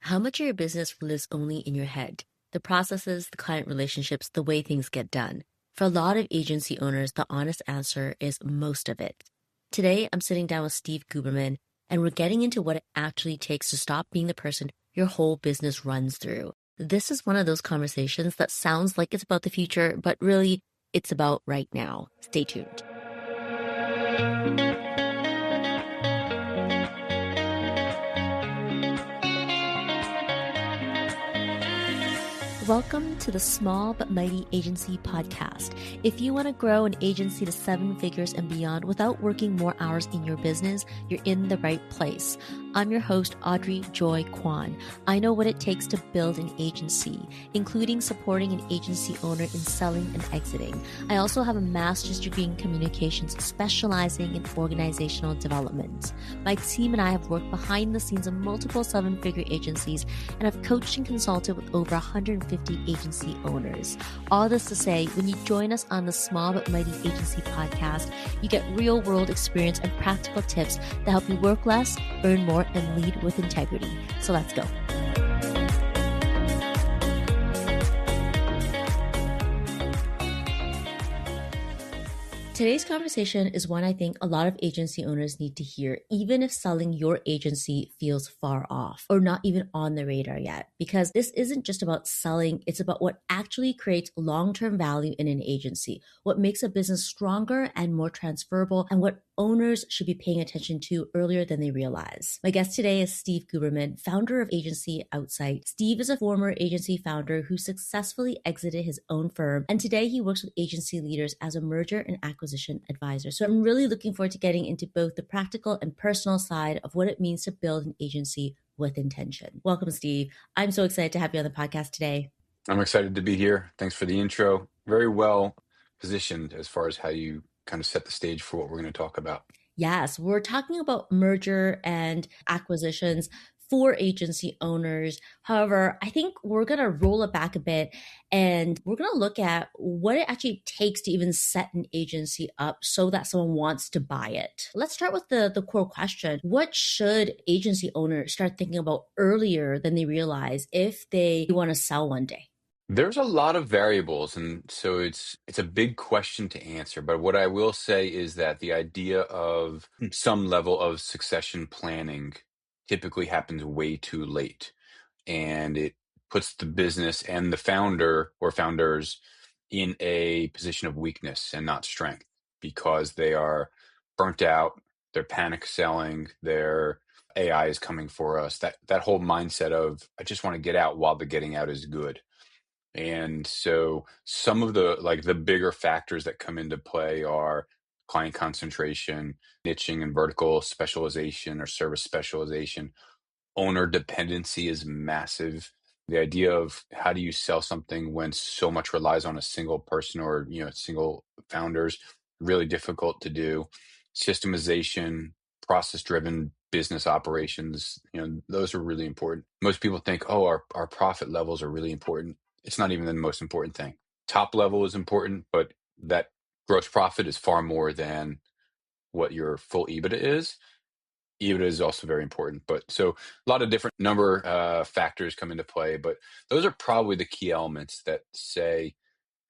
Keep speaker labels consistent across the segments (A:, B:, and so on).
A: How much of your business lives only in your head? The processes, the client relationships, the way things get done. For a lot of agency owners, the honest answer is most of it. Today, I'm sitting down with Steve Guberman, and we're getting into what it actually takes to stop being the person your whole business runs through. This is one of those conversations that sounds like it's about the future, but really, it's about right now. Stay tuned. Welcome to the Small But Mighty Agency podcast. If you want to grow an agency to 7 figures and beyond without working more hours in your business, you're in the right place. I'm your host, Audrey Joy Kwan. I know what it takes to build an agency, including supporting an agency owner in selling and exiting. I also have a master's degree in communications, specializing in organizational development. My team and I have worked behind the scenes of multiple 7-figure agencies and have coached and consulted with over 150 agency owners. All this to say, when you join us on the Small But Mighty Agency podcast, you get real-world experience and practical tips that help you work less, earn more, and lead with integrity. So let's go. Today's conversation is one I think a lot of agency owners need to hear, even if selling your agency feels far off or not even on the radar yet, because this isn't just about selling, it's about what actually creates long-term value in an agency, what makes a business stronger and more transferable, and what owners should be paying attention to earlier than they realize. My guest today is Steve Guberman, founder of Agency Outside. Steve is a former agency founder who successfully exited his own firm, and today he works with agency leaders as a merger and acquisition advisor. So I'm really looking forward to getting into both the practical and personal side of what it means to build an agency with intention. Welcome, Steve. I'm so excited to have you on the podcast today.
B: I'm excited to be here. Thanks for the intro. Very well positioned as far as how you kind of set the stage for what we're going to talk about.
A: Yes, we're talking about merger and acquisitions for agency owners. However, I think we're going to roll it back a bit and we're going to look at what it actually takes to even set an agency up so that someone wants to buy it. Let's start with the core question. What should agency owners start thinking about earlier than they realize if they want to sell one day?
B: There's a lot of variables, and so it's a big question to answer. But what I will say is that the idea of some level of succession planning typically happens way too late, and it puts the business and the founder or founders in a position of weakness and not strength because they are burnt out, they're panic selling, their AI is coming for us. That whole mindset of I just want to get out while the getting out is good. And so some of the bigger factors that come into play are client concentration, niching and vertical specialization or service specialization. Owner dependency is massive. The idea of how do you sell something when so much relies on a single person or single founders, really difficult to do. Systemization, process driven business operations, those are really important. Most people think, oh, our profit levels are really important. It's not even the most important thing. Top level is important, but that gross profit is far more than what your full EBITDA is. EBITDA is also very important, but so a lot of different number factors come into play, but those are probably the key elements that say,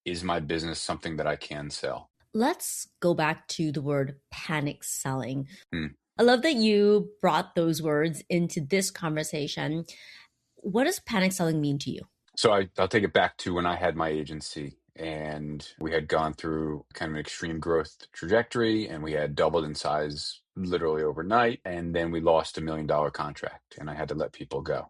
B: is my business something that I can sell?
A: Let's go back to the word panic selling. I love that you brought those words into this conversation. What does panic selling mean to you?
B: So I'll take it back to when I had my agency and we had gone through kind of an extreme growth trajectory and we had doubled in size literally overnight. And then we lost $1 million contract and I had to let people go.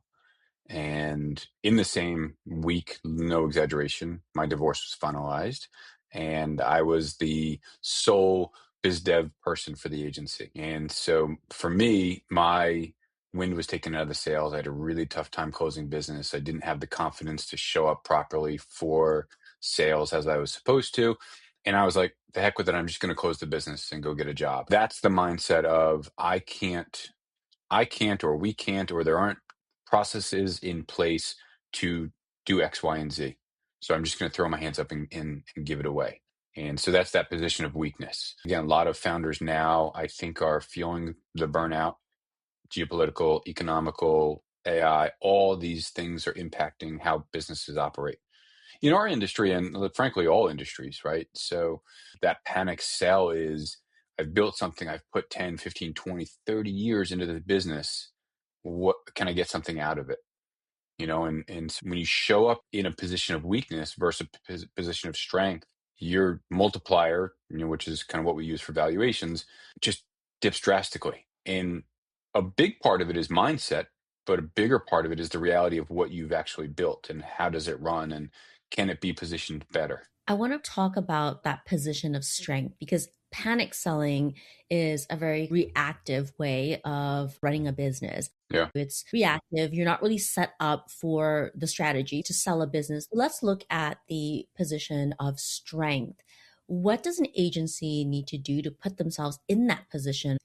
B: And in the same week, no exaggeration, my divorce was finalized and I was the sole biz dev person for the agency. And so for me, my wind was taken out of the sails. I had a really tough time closing business. I didn't have the confidence to show up properly for sales as I was supposed to. And I was like, the heck with it. I'm just going to close the business and go get a job. That's the mindset of I can't, or we can't, or there aren't processes in place to do X, Y, and Z. So I'm just going to throw my hands up and give it away. And so that's that position of weakness. Again, a lot of founders now, I think, are feeling the burnout, geopolitical, economical, AI, all these things are impacting how businesses operate in our industry and frankly, all industries, right? So that panic sell is I've built something, I've put 10, 15, 20, 30 years into the business. What can I get something out of it? And when you show up in a position of weakness versus a position of strength, your multiplier, which is kind of what we use for valuations, just dips drastically. And a big part of it is mindset, but a bigger part of it is the reality of what you've actually built and how does it run and can it be positioned better?
A: I want to talk about that position of strength because panic selling is a very reactive way of running a business.
B: Yeah.
A: It's reactive. You're not really set up for the strategy to sell a business. Let's look at the position of strength. What does an agency need to do to put themselves in that position?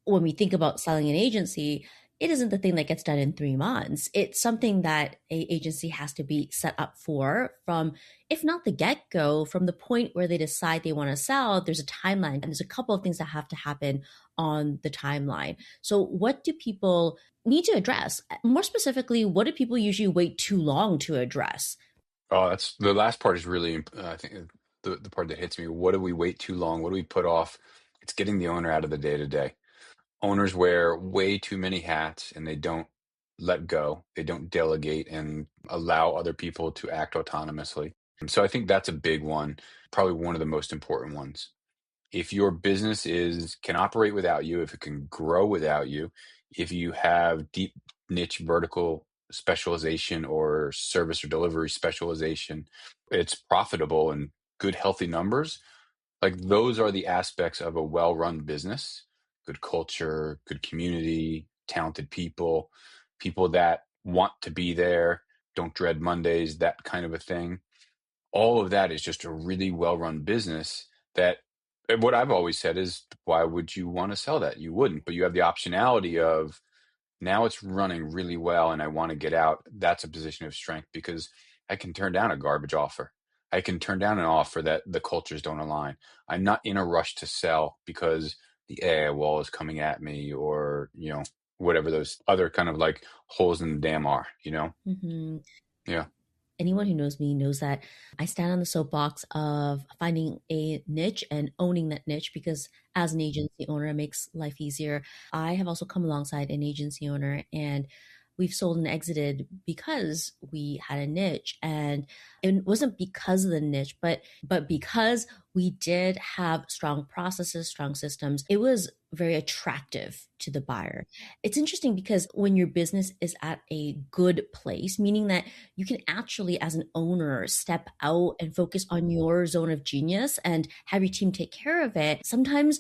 A: When we think about selling an agency, it isn't the thing that gets done in 3 months. It's something that a agency has to be set up for from, if not the get-go, from the point where they decide they want to sell. There's a timeline and there's a couple of things that have to happen on the timeline. So what do people need to address? More specifically, what do people usually wait too long to address?
B: Oh, that's the last part is really, I think the part that hits me. What do we wait too long? What do we put off? It's getting the owner out of the day to day. Owners wear way too many hats and they don't let go. They don't delegate and allow other people to act autonomously. And so I think that's a big one, probably one of the most important ones. If your business is can operate without you, if it can grow without you, if you have deep niche vertical specialization or service or delivery specialization, it's profitable and good healthy numbers, like those are the aspects of a well-run business, good culture, good community, talented people, people that want to be there, don't dread Mondays, that kind of a thing. All of that is just a really well-run business that and what I've always said is why would you want to sell that? You wouldn't, but you have the optionality of now it's running really well and I want to get out. That's a position of strength because I can turn down a garbage offer. I can turn down an offer that the cultures don't align. I'm not in a rush to sell because the AI wall is coming at me or, whatever those other kind of like holes in the dam are.
A: Mm-hmm.
B: Yeah.
A: Anyone who knows me knows that I stand on the soapbox of finding a niche and owning that niche because as an agency owner, it makes life easier. I have also come alongside an agency owner and we've sold and exited because we had a niche, and it wasn't because of the niche but because we did have strong processes, strong systems. It was very attractive to the buyer. It's interesting because when your business is at a good place, meaning that you can actually as an owner step out and focus on your zone of genius and have your team take care of it, sometimes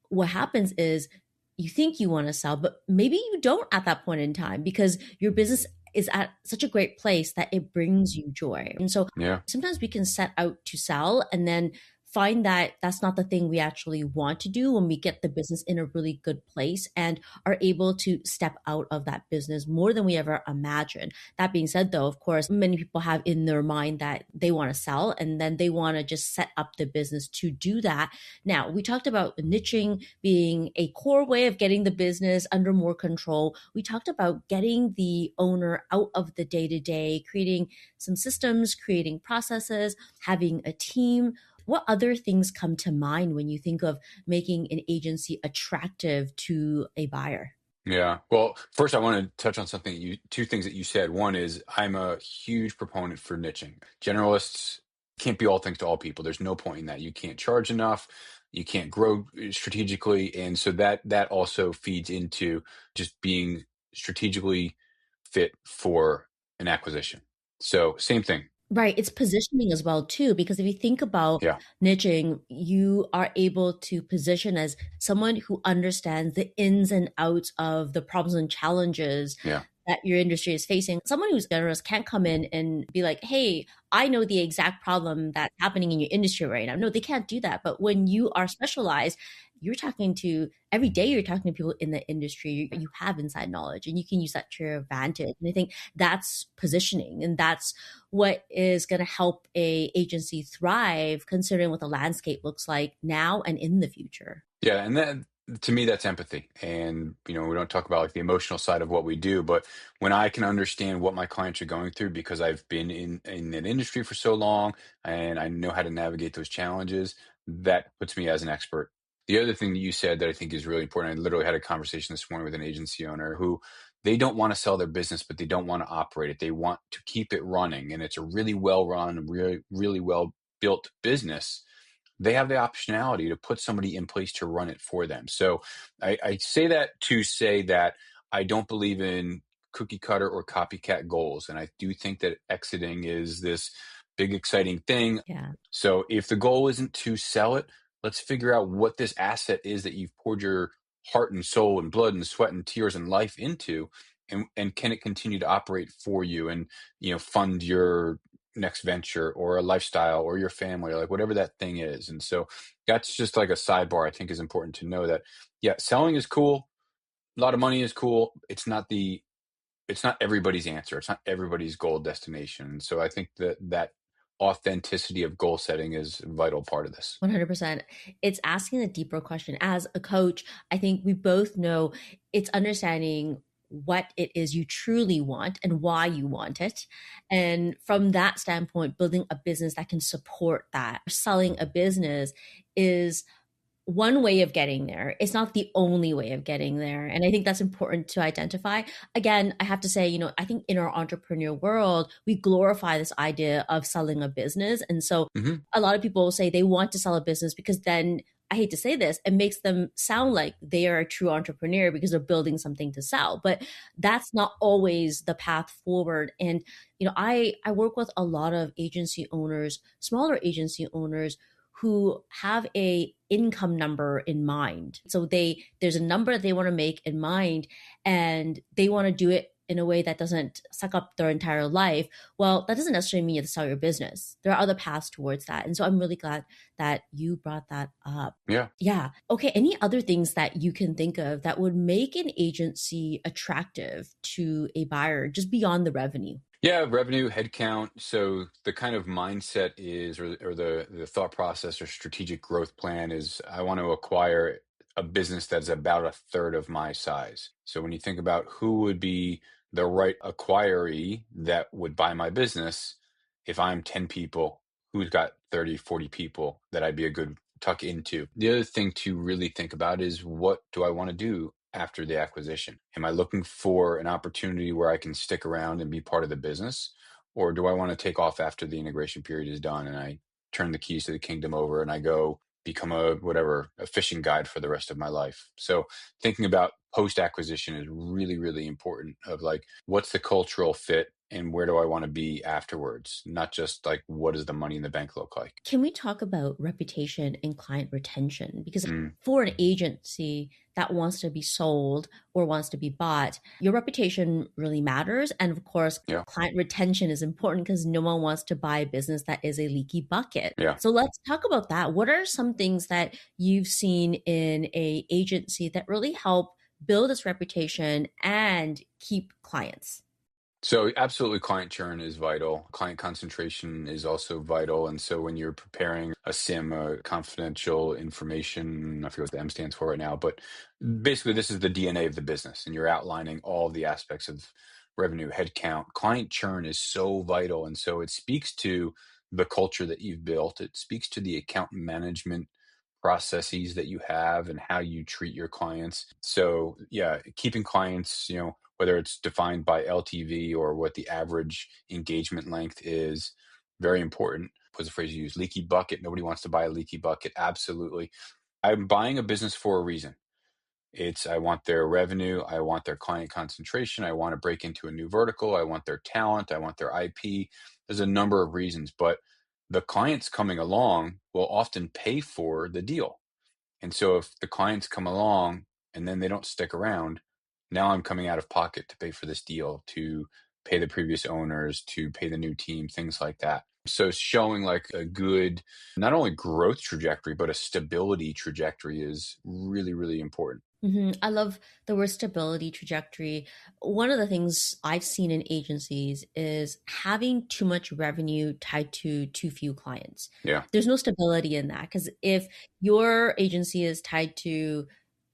A: what happens is you think you want to sell, but maybe you don't at that point in time because your business is at such a great place that it brings you joy. And so
B: Yeah.
A: sometimes we can set out to sell and then find that that's not the thing we actually want to do when we get the business in a really good place and are able to step out of that business more than we ever imagined. That being said, though, of course, many people have in their mind that they want to sell and then they want to just set up the business to do that. Now, we talked about niching being a core way of getting the business under more control. We talked about getting the owner out of the day-to-day, creating some systems, creating processes, having a team. What other things come to mind when you think of making an agency attractive to a buyer?
B: Yeah. Well, first I want to touch on two things that you said. One is I'm a huge proponent for niching. Generalists can't be all things to all people. There's no point in that. You can't charge enough. You can't grow strategically. And so that also feeds into just being strategically fit for an acquisition. So same thing.
A: Right. It's positioning as well, too, because if you think about
B: Yeah.
A: niching, you are able to position as someone who understands the ins and outs of the problems and challenges
B: Yeah.
A: that your industry is facing. Someone who's generous can't come in and be like, hey, I know the exact problem that's happening in your industry right now. No, they can't do that. But when you are specialized, you're talking to every day, you're talking to people in the industry, you have inside knowledge and you can use that to your advantage. And I think that's positioning and that's what is going to help a agency thrive considering what the landscape looks like now and in the future.
B: Yeah, and To me, that's empathy. And, we don't talk about like the emotional side of what we do, but when I can understand what my clients are going through because I've been in an industry for so long and I know how to navigate those challenges, that puts me as an expert. The other thing that you said that I think is really important, I literally had a conversation this morning with an agency owner who they don't want to sell their business, but they don't want to operate it. They want to keep it running. And it's a really well run, really, really well built business. They have the optionality to put somebody in place to run it for them. So I say that to say that I don't believe in cookie cutter or copycat goals. And I do think that exiting is this big, exciting thing.
A: Yeah.
B: So if the goal isn't to sell it, let's figure out what this asset is that you've poured your heart and soul and blood and sweat and tears and life into. And can it continue to operate for you and fund your next venture or a lifestyle or your family or like whatever that thing is. And so that's just like a sidebar I think is important to know that yeah, selling is cool, a lot of money is cool. It's not everybody's answer. It's not everybody's goal destination. So I think that authenticity of goal setting is a vital part of this.
A: 100%. It's asking a deeper question. As a coach, I think we both know it's understanding what it is you truly want and why you want it. And from that standpoint, building a business that can support that. Selling a business is one way of getting there. It's not the only way of getting there. And I think that's important to identify. Again, I have to say, I think in our entrepreneur world, we glorify this idea of selling a business. And so
B: Hmm.
A: a lot of people say they want to sell a business because then, I hate to say this, it makes them sound like they are a true entrepreneur because they're building something to sell. But that's not always the path forward. And, I work with a lot of agency owners, smaller agency owners who have a income number in mind. So there's a number that they want to make in mind and they want to do it in a way that doesn't suck up their entire life. Well, that doesn't necessarily mean you have to sell your business. There are other paths towards that. And so I'm really glad that you brought that up.
B: Yeah.
A: Yeah. Okay. Any other things that you can think of that would make an agency attractive to a buyer just beyond the revenue?
B: Yeah, revenue, headcount. So the kind of mindset is, or the thought process or strategic growth plan is, I want to acquire a business that's about a third of my size. So when you think about who would be the right acquiree that would buy my business, if I'm 10 people, who's got 30, 40 people that I'd be a good tuck into? The other thing to really think about is, what do I want to do after the acquisition? Am I looking for an opportunity where I can stick around and be part of the business? Or do I want to take off after the integration period is done and I turn the keys to the kingdom over and I go become a fishing guide for the rest of my life? So thinking about post acquisition is really, really important of like, what's the cultural fit and where do I want to be afterwards? Not just like, what does the money in the bank look like?
A: Can we talk about reputation and client retention? Because
B: Mm,
A: for an agency that wants to be sold or wants to be bought, your reputation really matters. And of course,
B: yeah.
A: client retention is important because no one wants to buy a business that is a leaky bucket.
B: Yeah.
A: So let's talk about that. What are some things that you've seen in a agency that really help build its reputation and keep clients?
B: So absolutely client churn is vital. Client concentration is also vital. And so when you're preparing a SIM, a confidential information, I forget what the M stands for right now, but basically this is the DNA of the business and you're outlining all of the aspects of revenue, headcount. Client churn is so vital. And so it speaks to the culture that you've built. It speaks to the account management processes that you have and how you treat your clients. So yeah, keeping clients, whether it's defined by LTV or what the average engagement length is, very important. Was a phrase you use, leaky bucket. Nobody wants to buy a leaky bucket. Absolutely. I'm buying a business for a reason. It's, I want their revenue, I want their client concentration, I want to break into a new vertical, I want their talent, I want their IP. There's a number of reasons, but the clients coming along will often pay for the deal. And so if the clients come along and then they don't stick around, now I'm coming out of pocket to pay for this deal, to pay the previous owners, to pay the new team, things like that. So showing like a good, not only growth trajectory, but a stability trajectory is really, really important.
A: I love the word stability trajectory. One of the things I've seen in agencies is having too much revenue tied to too few clients.
B: Yeah.
A: There's no stability in that because if your agency is tied to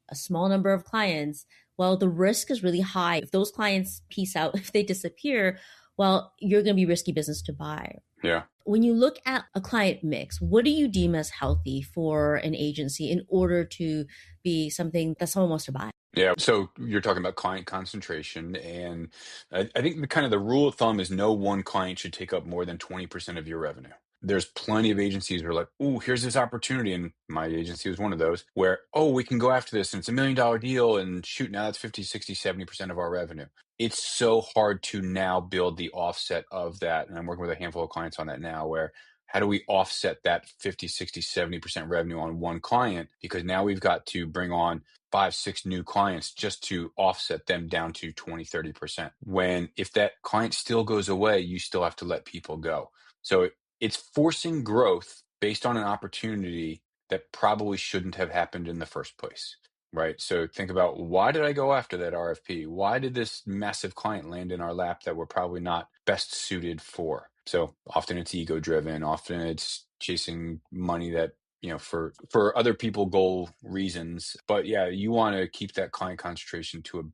A: a small number of clients, well, the risk is really high. If those clients peace out, if they disappear, well, you're going to be risky business to buy.
B: Yeah.
A: When you look at a client mix, what do you deem as healthy for an agency in order to be something that someone wants to buy?
B: Yeah. So you're talking about client concentration. And I think the kind of the rule of thumb is no one client should take up more than 20% of your revenue. There's plenty of agencies who are like, oh, here's this opportunity. And my agency was one of those where, oh, we can go after this and it's $1 million deal. And shoot, now that's 50, 60, 70% of our revenue. It's so hard to now build the offset of that. And I'm working with a handful of clients on that now where how do we offset that 50, 60, 70% revenue on one client? Because now we've got to bring on 5, 6 new clients just to offset them down to 20, 30%. When if that client still goes away, you still have to let people go. So it's forcing growth based on an opportunity that probably shouldn't have happened in the first place. Right. So think about, why did I go after that RFP? Why did this massive client land in our lap that we're probably not best suited for? So often it's ego driven. Often it's chasing money that, for other people goal reasons. But yeah, you want to keep that client concentration to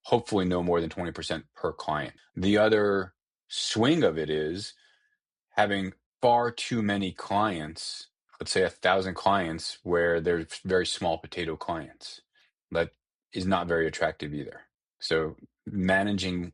B: hopefully no more than 20% per client. The other swing of it is having far too many clients, let's say 1,000 clients, where they're very small potato clients. That is not very attractive either. So managing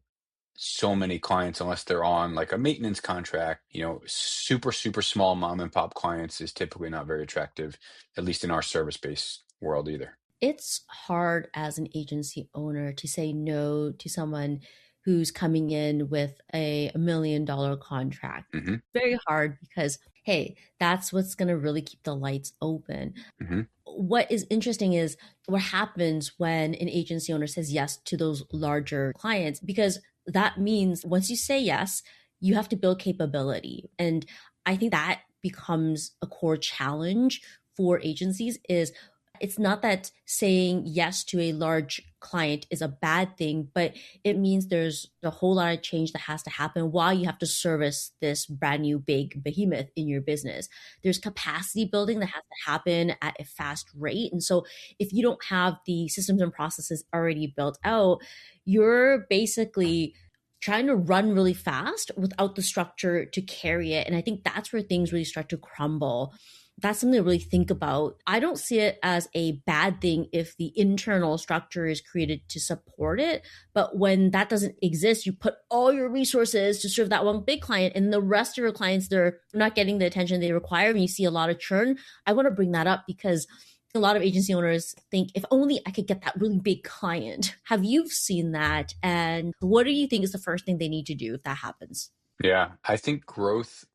B: so many clients, unless they're on like a maintenance contract, super, super small mom and pop clients is typically not very attractive, at least in our service-based world either.
A: It's hard as an agency owner to say no to someone who's coming in with a $1 million contract.
B: hmm
A: Very hard because, hey, that's what's going to really keep the lights open.
B: hmm
A: What is interesting is what happens when an agency owner says yes to those larger clients, because that means once you say yes, you have to build capability. And I think that becomes a core challenge for agencies. Is it's not that saying yes to a large client is a bad thing, but it means there's a whole lot of change that has to happen while you have to service this brand new big behemoth in your business. There's capacity building that has to happen at a fast rate. And so if you don't have the systems and processes already built out, you're basically trying to run really fast without the structure to carry it. And I think that's where things really start to crumble. That's something to really think about. I don't see it as a bad thing if the internal structure is created to support it. But when that doesn't exist, you put all your resources to serve that one big client, and the rest of your clients, they're not getting the attention they require, and you see a lot of churn. I want to bring that up because a lot of agency owners think, if only I could get that really big client. Have you seen that? And what do you think is the first thing they need to do if that happens?
B: Yeah, I think growth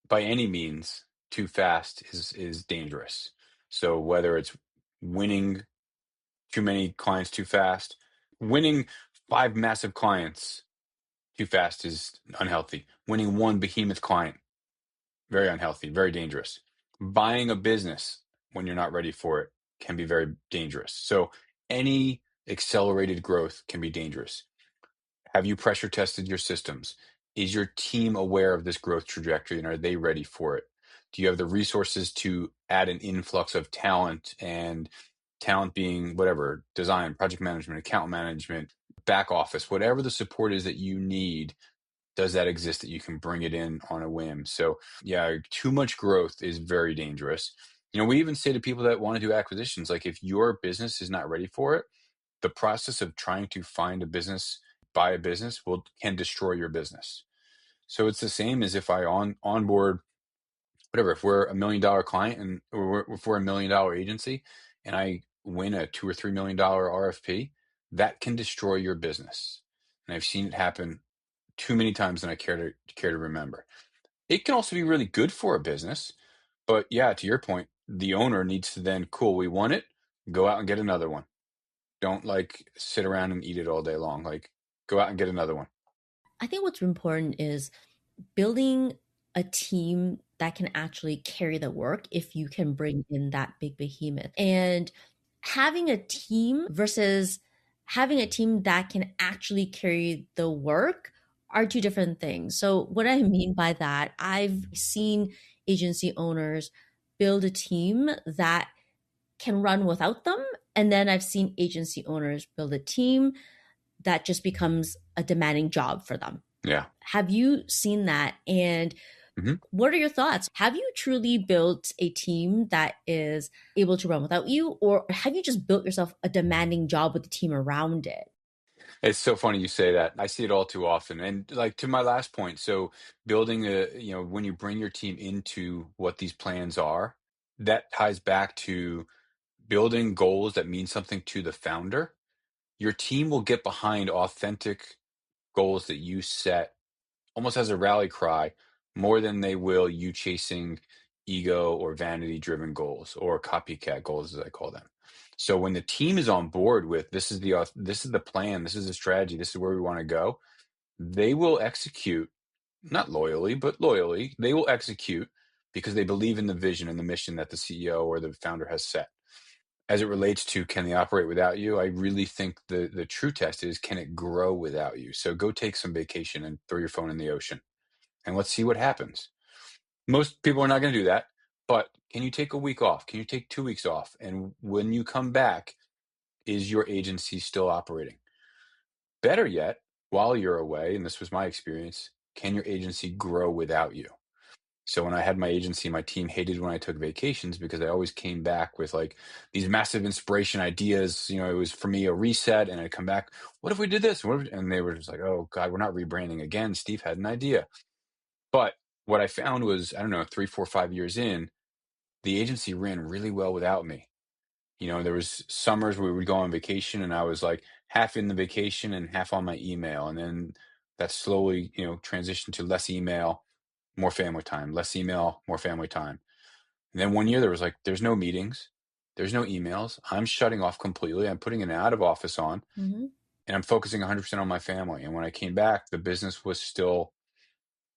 B: by any means too fast is dangerous. So whether it's winning too many clients too fast, winning 5 massive clients too fast is unhealthy. Winning one behemoth client, very unhealthy, very dangerous. Buying a business when you're not ready for it can be very dangerous. So any accelerated growth can be dangerous. Have you pressure tested your systems? Is your team aware of this growth trajectory and are they ready for it? Do you have the resources to add an influx of talent, and talent being whatever, design, project management, account management, back office, whatever the support is that you need, does that exist that you can bring it in on a whim? So yeah, too much growth is very dangerous. We even say to people that want to do acquisitions, like if your business is not ready for it, the process of trying to find a business, buy a business can destroy your business. So it's the same as if I onboard whatever, if we're $1 million client or if we're $1 million agency and I win a 2 or $3 million RFP, that can destroy your business. And I've seen it happen too many times than I care to remember. It can also be really good for a business, but yeah, to your point, the owner needs to then, cool, we won it, go out and get another one. Don't like sit around and eat it all day long. Like go out and get another one.
A: I think what's important is building a team that can actually carry the work if you can bring in that big behemoth. And having a team versus having a team that can actually carry the work are two different things. So, what I mean by that, I've seen agency owners build a team that can run without them. And then I've seen agency owners build a team that just becomes a demanding job for them.
B: Yeah.
A: Have you seen that? And
B: Mhm.
A: what are your thoughts? Have you truly built a team that is able to run without you, or have you just built yourself a demanding job with the team around it?
B: It's so funny you say that. I see it all too often. And like to my last point, so building when you bring your team into what these plans are, that ties back to building goals that mean something to the founder. Your team will get behind authentic goals that you set almost as a rally cry more than they will you chasing ego or vanity driven goals or copycat goals as I call them. So when the team is on board with this is the plan, this is the strategy, this is where we want to go, they will execute, not loyally but loyally, they will execute because they believe in the vision and the mission that the CEO or the founder has set. As it relates to can they operate without you, I really think the true test is can it grow without you. So go take some vacation and throw your phone in the ocean and let's see what happens. Most people are not going to do that, but can you take a week off? Can you take 2 weeks off? And when you come back, is your agency still operating? Better yet, while you're away, and this was my experience, can your agency grow without you? So when I had my agency, my team hated when I took vacations because I always came back with like these massive inspiration ideas. You know, it was for me a reset, and I'd come back. What if we did this? And they were just like, "Oh God, we're not rebranding again." Steve had an idea. But what I found was, I don't know, 3, 4, 5 years in, the agency ran really well without me. You know, there was summers where we would go on vacation and I was like half in the vacation and half on my email. And then that slowly, transitioned to less email, more family time, less email, more family time. And then one year there was like, there's no meetings, there's no emails. I'm shutting off completely. I'm putting an out of office on
A: Mm-hmm.
B: and I'm focusing 100% on my family. And when I came back, the business was still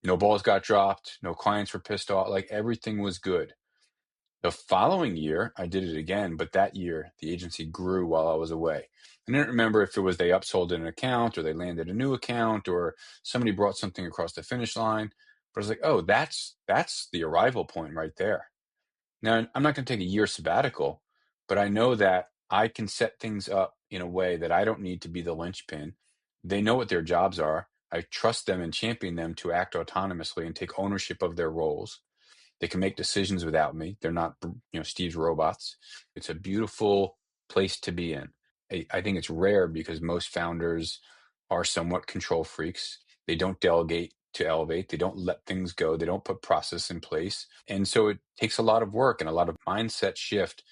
B: no balls got dropped, no clients were pissed off, like everything was good. The following year, I did it again, but that year the agency grew while I was away. I didn't remember if it was they upsold an account or they landed a new account or somebody brought something across the finish line. But I was like, oh, that's the arrival point right there. Now, I'm not going to take a year sabbatical, but I know that I can set things up in a way that I don't need to be the linchpin. They know what their jobs are. I trust them and champion them to act autonomously and take ownership of their roles. They can make decisions without me. They're not, Steve's robots. It's a beautiful place to be in. I think it's rare because most founders are somewhat control freaks. They don't delegate to elevate. They don't let things go. They don't put process in place. And so it takes a lot of work and a lot of mindset shift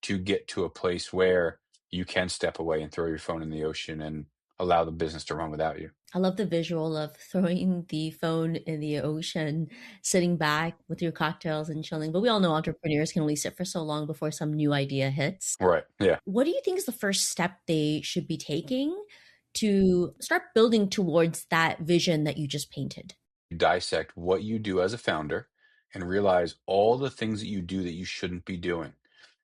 B: to get to a place where you can step away and throw your phone in the ocean and allow the business to run without you.
A: I love the visual of throwing the phone in the ocean, sitting back with your cocktails and chilling. But we all know entrepreneurs can only sit for so long before some new idea hits.
B: Right. Yeah.
A: What do you think is the first step they should be taking to start building towards that vision that you just painted?
B: Dissect what you do as a founder and realize all the things that you do that you shouldn't be doing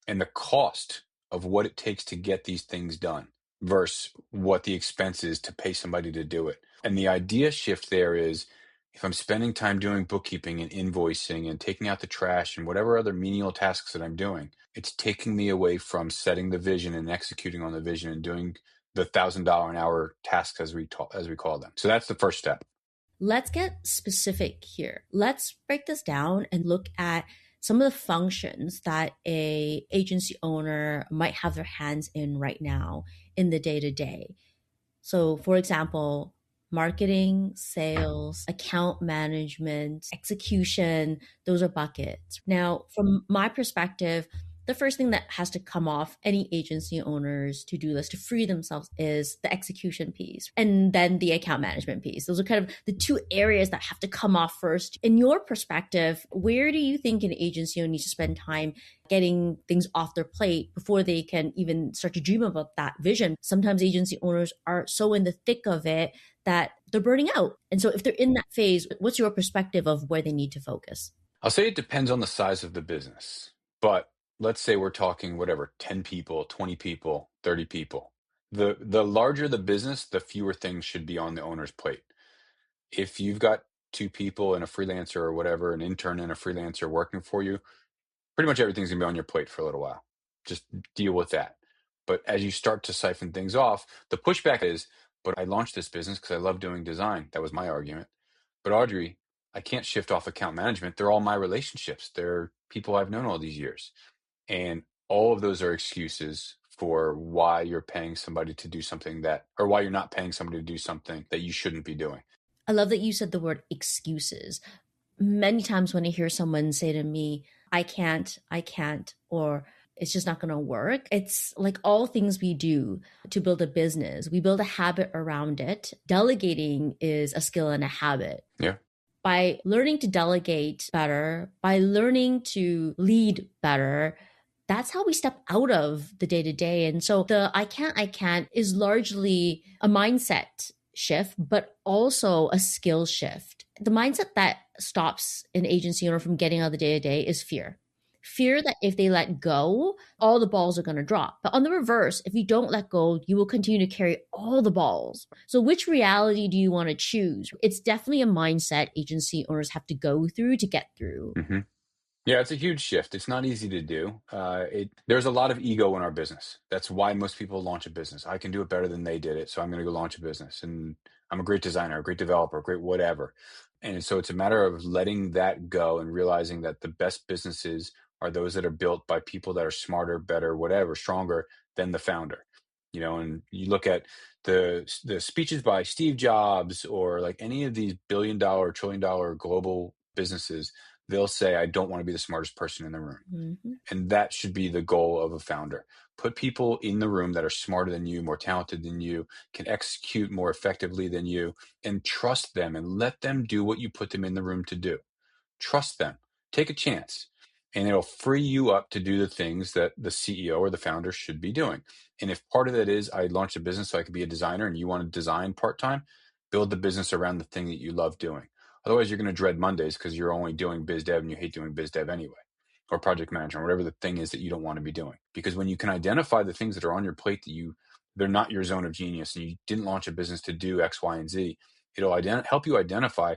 B: and the cost of what it takes to get these things done versus what the expense is to pay somebody to do it. And the idea shift there is if I'm spending time doing bookkeeping and invoicing and taking out the trash and whatever other menial tasks that I'm doing, it's taking me away from setting the vision and executing on the vision and doing the $1,000 an hour tasks as we call them. So that's the first step.
A: Let's get specific here. Let's break this down and look at some of the functions that a agency owner might have their hands in right now in the day to day. So, for example, marketing, sales, account management, execution, those are buckets. Now, from my perspective, the first thing that has to come off any agency owner's to-do list to free themselves is the execution piece and then the account management piece. Those are kind of the two areas that have to come off first. In your perspective, where do you think an agency owner needs to spend time getting things off their plate before they can even start to dream about that vision? Sometimes agency owners are so in the thick of it that they're burning out. And so if they're in that phase, what's your perspective of where they need to focus?
B: I'll say it depends on the size of the business, but let's say we're talking whatever, 10 people, 20 people, 30 people. The larger the business, the fewer things should be on the owner's plate. If you've got two people and a freelancer or whatever, an intern and a freelancer working for you, pretty much everything's gonna be on your plate for a little while. just deal with that. But as you start to siphon things off, the pushback is, but I launched this business because I love doing design. That was my argument. But Audrey, I can't shift off account management. They're all my relationships. They're people I've known all these years. And all of those are excuses for why you're paying somebody to do something or why you're not paying somebody to do something that you shouldn't be doing.
A: I love that you said the word excuses. Many times when I hear someone say to me, I can't, or it's just not going to work. It's like all things we do to build a business. We build a habit around it. Delegating is a skill and a habit.
B: Yeah.
A: By learning to delegate better, by learning to lead better, that's how we step out of the day-to-day. And so the I can't is largely a mindset shift, but also a skill shift. The mindset that stops an agency owner from getting out of the day-to-day is fear. Fear that if they let go, all the balls are going to drop. But on the reverse, if you don't let go, you will continue to carry all the balls. So which reality do you want to choose? It's definitely a mindset agency owners have to go through to get through.
B: Mm-hmm. Yeah, it's a huge shift. It's not easy to do. There's a lot of ego in our business. That's why most people launch a business. I can do it better than they did it, so I'm going to go launch a business. And I'm a great designer, a great developer, a great whatever. And so it's a matter of letting that go and realizing that the best businesses are those that are built by people that are smarter, better, whatever, stronger than the founder. And you look at the speeches by Steve Jobs or like any of these billion-dollar, trillion-dollar global businesses, they'll say, I don't want to be the smartest person in the room.
A: Mm-hmm.
B: And that should be the goal of a founder. Put people in the room that are smarter than you, more talented than you, can execute more effectively than you, and trust them and let them do what you put them in the room to do. Trust them. Take a chance. And it'll free you up to do the things that the CEO or the founder should be doing. And if part of that is I launched a business so I could be a designer and you want to design part-time, build the business around the thing that you love doing. Otherwise, you're going to dread Mondays because you're only doing biz dev and you hate doing biz dev anyway, or project management, or whatever the thing is that you don't want to be doing. Because when you can identify the things that are on your plate that they're not your zone of genius and you didn't launch a business to do X, Y, and Z, it'll help you identify,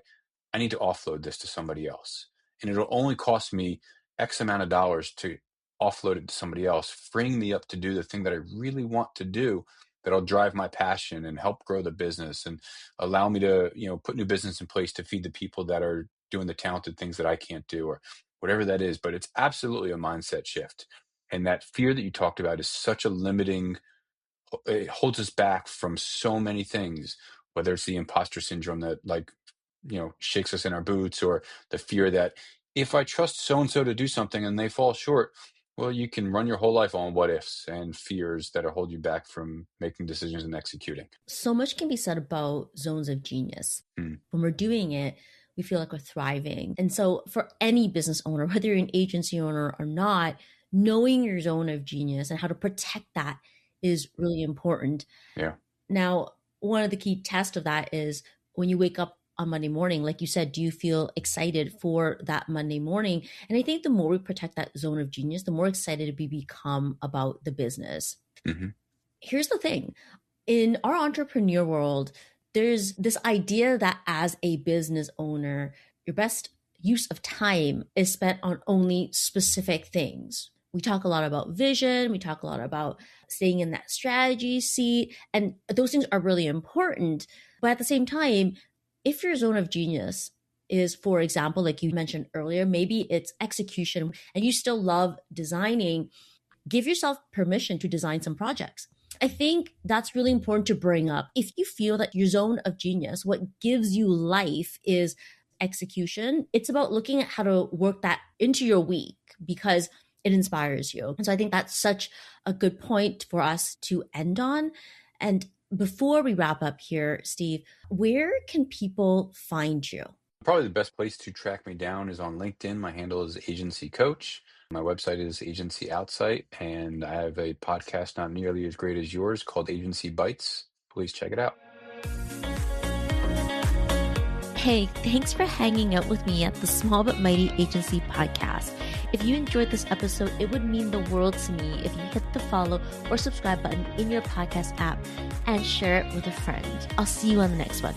B: I need to offload this to somebody else. And it'll only cost me X amount of dollars to offload it to somebody else, freeing me up to do the thing that I really want to do, that'll drive my passion and help grow the business and allow me to, put new business in place to feed the people that are doing the talented things that I can't do or whatever that is. But it's absolutely a mindset shift. And that fear that you talked about is such a limiting, it holds us back from so many things, whether it's the imposter syndrome that shakes us in our boots, or the fear that if I trust so-and-so to do something and they fall short, well, you can run your whole life on what ifs and fears that hold you back from making decisions and executing.
A: So much can be said about zones of genius. When we're doing it, we feel like we're thriving. And so for any business owner, whether you're an agency owner or not, knowing your zone of genius and how to protect that is really important.
B: Yeah.
A: Now, one of the key tests of that is when you wake up on Monday morning, like you said, do you feel excited for that Monday morning? And I think the more we protect that zone of genius, the more excited we become about the business.
B: Mm-hmm.
A: Here's the thing. In our entrepreneur world, there's this idea that as a business owner, your best use of time is spent on only specific things. We talk a lot about vision. We talk a lot about staying in that strategy seat. And those things are really important. But at the same time, if your zone of genius is, for example, like you mentioned earlier, maybe it's execution and you still love designing, give yourself permission to design some projects. I think that's really important to bring up. If you feel that your zone of genius, what gives you life is execution, it's about looking at how to work that into your week because it inspires you. And so I think that's such a good point for us to end on. And before we wrap up here, Steve, where can people find you?
B: Probably the best place to track me down is on LinkedIn. My handle is Agency Coach. My website is Agency Outsite, and I have a podcast not nearly as great as yours called Agency Bites. Please check it out.
A: Hey, thanks for hanging out with me at the Small But Mighty Agency podcast. If you enjoyed this episode, it would mean the world to me if you hit the follow or subscribe button in your podcast app and share it with a friend. I'll see you on the next one.